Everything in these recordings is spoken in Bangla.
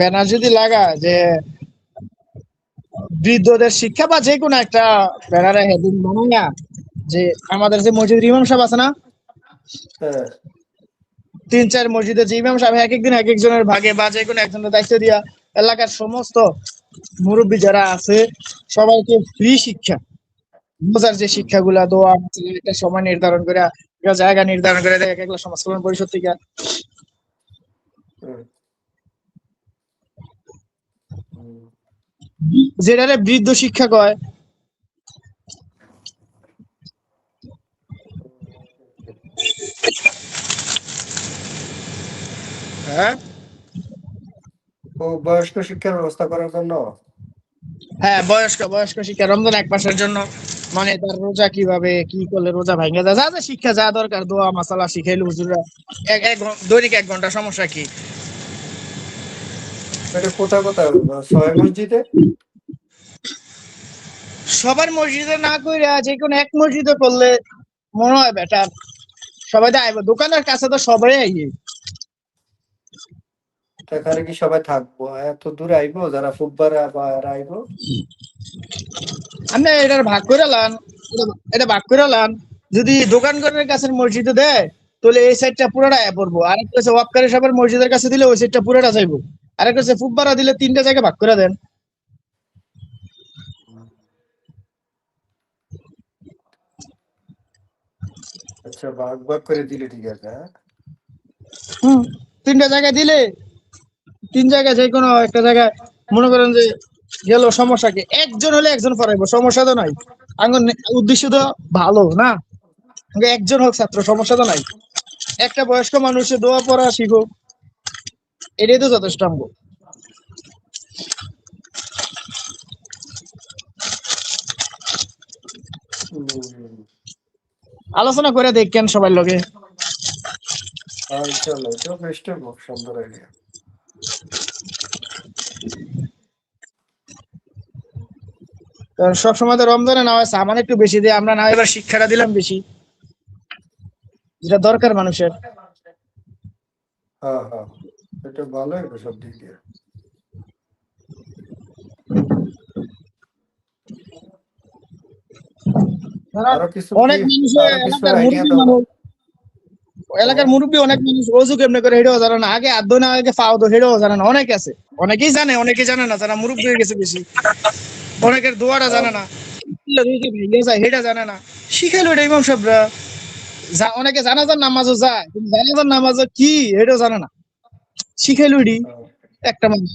ব্যানার যদি লাগা যে বৃদ্ধদের শিক্ষা বা যে কোনো একটা ব্যানারে হেডিং বানাইয়া যে আমাদের যে মসজিদের ইমাম সাহেব আছে না, হ্যাঁ 3-4 মসজিদের যে ইমাম সাহেব এক একদিন এক একজনের ভাগে বা যে কোনো একজনের দায়িত্ব দিয়া এলাকার সমস্ত মুরব্বী যারা আছে সবাইকে ফ্রি শিক্ষা, রোজার যে শিক্ষাগুলা দোয়া একটা সময় নির্ধারণ করে একটা জায়গা নির্ধারণ করে দেয় এক সমাজ কল্যাণ পরিষদ থেকে, হুম, হুম। যেটারে বৃদ্ধ শিক্ষা কয়। হ্যাঁ ও বয়স্ক শিক্ষার ব্যবস্থা করার জন্য। হ্যাঁ, বয়স্ক শিক্ষা রমজান এক মাসের জন্য, মানে তার রোজা কিভাবে কি করলে রোজা ভাঙে যায়, যা যা শিক্ষা যা দরকার দোয়া মাসালা শিখাইলো হুজুররা। দৈনিক 1 ঘন্টা, সমস্যা কি? এটা কোথায় কোথায় সবাই মসজিদে? সবার মসজিদে না কইরা যে কোনো এক মসজিদে করলে মনে হয় বেটার। সবাই তো আইব, দোকানের কাছে তো সবাই আইয়ে। এখানে কি সবাই থাকবো? এত দূরে আইবো যারা ফুটবল আবার আইবো? আমি এটার ভাগ করে লান, এটা ভাগ করে লান। যদি দোকান করার কাছে মসজিদে দেয় তাহলে এই সাইডটা পুরোটা পড়বো, আর একটা হচ্ছে ওয়াক্কারি সাহেবের মসজিদের কাছে দিলে ওই সাইডটা পুরোটা যাইবো, আর একটা হচ্ছে ফুটবারা দিলে 3টা জায়গা ভাগ করে দেন। আচ্ছা, ভাগ ভাগ করে দিলে ঠিক আছে। হ্যাঁ 3টা জায়গায় দিলে 3 জায়গায় যে কোনো একটা জায়গায় মনে করেন যে গেল, সমস্যা কি? একজন হলে একজন পড়াইবো, সমস্যা তো নাই। আমার উদ্দেশ্য তো ভালো না, একজন হোক ছাত্র, সমস্যা তো নাই। একটা বয়স্ক মানুষের দোয়া পড়া শিখো, এটাই তো যথেষ্ট আমগো। হুম, আলোচনা করে দেখেন সবার লগে। ইনশাল্লাহ এটাও বেস্ট হবে, সুন্দর আইডিয়া। কারণ সবসময় তো রমজানে না হয় সামান একটু বেশি দিয়ে আমরা না, এবার শিক্ষাটা দিলাম বেশি, যেটা দরকার মানুষের। হ্যাঁ হ্যাঁ, এটা ভালো হবে সব দিক দিয়ে। আরো কিছু কি, অনেক মানুষ আরো কিছু এলাকার আইডিয়া মুরব্বী দাও না? মানুষ, এলাকার হ্যাঁ মুরব্বী অনেক মানুষ অজু কেমনে করে হেঁটেও জানে না, আগে আধ না আগে পাও তো হেঁটেও জানে না, অনেক আছে। অনেকেই জানে অনেকেই জানে না, যারা মুরব্বী হয়ে গেছে বেশি। অনেকের দোয়াটা জানে না, ভেঙে যায় হেটা জানে না, শিখাইলো এটা ইমাম সাহেবরা। অনেকে জানাজার নামাজও যায় কিন্তু জানাজার নামাজও কি এটাও জানে না, শিখাইলো এটি হ্যাঁ একটা মানুষ।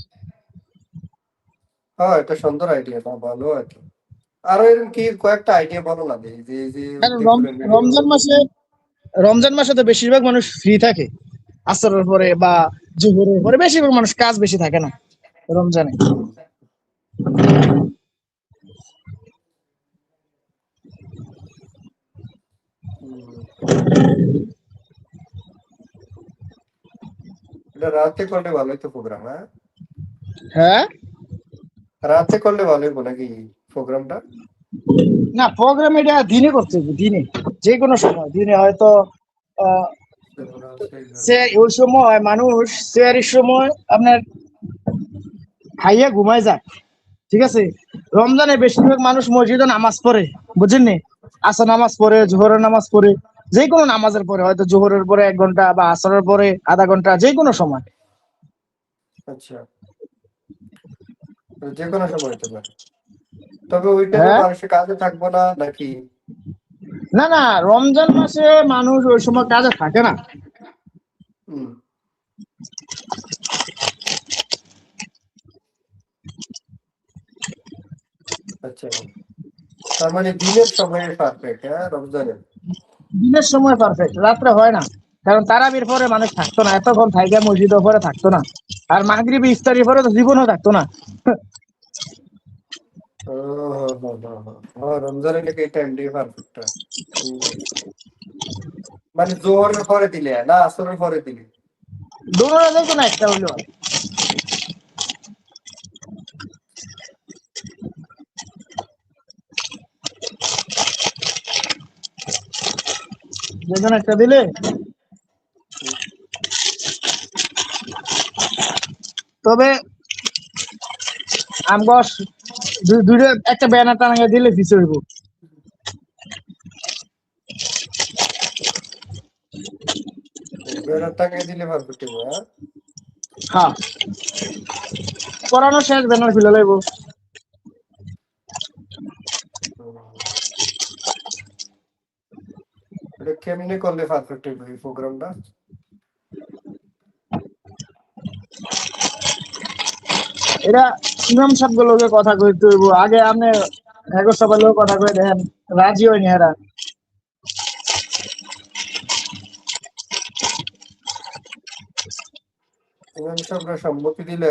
হ্যাঁ, এটা সুন্দর আইডিয়া, ভালো আর কি। আরো এরকম কি কয়েকটা আইডিয়া বলো না, যে যে যে কারণ দেখবেন ভিডিও। রমজান মাসে তো বেশিরভাগ মানুষ ফ্রি থাকে, আসরের পরে বা জোহরের পরে বেশিরভাগ মানুষ কাজ বেশি থাকে না রমজানে। এটা রাতে করলে ভালো হতো প্রোগ্রাম। হ্যাঁ হ্যাঁ রাতে করলে ভালো হইব নাকি প্রোগ্রামটা? না, প্রোগ্রাম এটা দিনে করতে হবে, দিনে যে কোনো সময় দিনে হয়তো আহ, ওই সময় মানুষ সেয়ারির সময় আপনার খাইয়া ঘুমায় যায়, ঠিক আছে। রমজানে বেশিরভাগ মানুষ মসজিদে নামাজ পড়ে, বুঝেন নি? আসর নামাজ পড়ে, জোহরের নামাজ পড়ে, যে কোনো নামাজের পরে, হয়তো জোহরের পরে 1 ঘন্টা বা আসরের পরে আধা ঘন্টা, যে কোনো সময়। আচ্ছা, যে কোনো সময় হতে পারে, তবে ওই টাইমে হ্যাঁ মানুষের কাজে থাকবো না নাকি? না না, রমজান মাসে মানুষ ওই সময় কাজে থাকে না। হুম, আচ্ছা, তার মানে দিনের সময় পারফেক্ট। হ্যাঁ রমজানের। দিনের সময় পারফেক্ট, রাত্রে হয় না। কারণ তারাবির পরে মানুষ থাকতো না, এতক্ষণ থাইকা মসজিদের পরে থাকতো না, আর মাগরিবি ইফতারির পরে তো জীবনও থাকতো না। ও হো হো হো হো। রমজানের লেগে এই টাইমটাই পারফেক্ট। ঠিক আছে, মানে জোহরের পরে দিলে না আসরের পরে দিলে? দোনো যে কোনো একটা হইলো হয়। যে কোনো একটা দিলে তবে আমগো দুইটা একটা ব্যানার টানাইয়া দিলে পিছে হইব। ব্যানার টাঙিয়ে দিলে পারফেক্ট হবে, হ্যাঁ? হ্যাঁ, করানো শেষ, ব্যানার খুলে লাইব। এটা কেমনে করলে পারফেক্ট হবে এই প্রোগ্রামটা? এটা ইমাম সাহেব লোকের কথা কইতে হইব আগে। আপনি এগো সবার লোক কথা কই দেখেন, রাজি হয়নি এরা। ইমাম সাহেবরা সম্মতি দিলে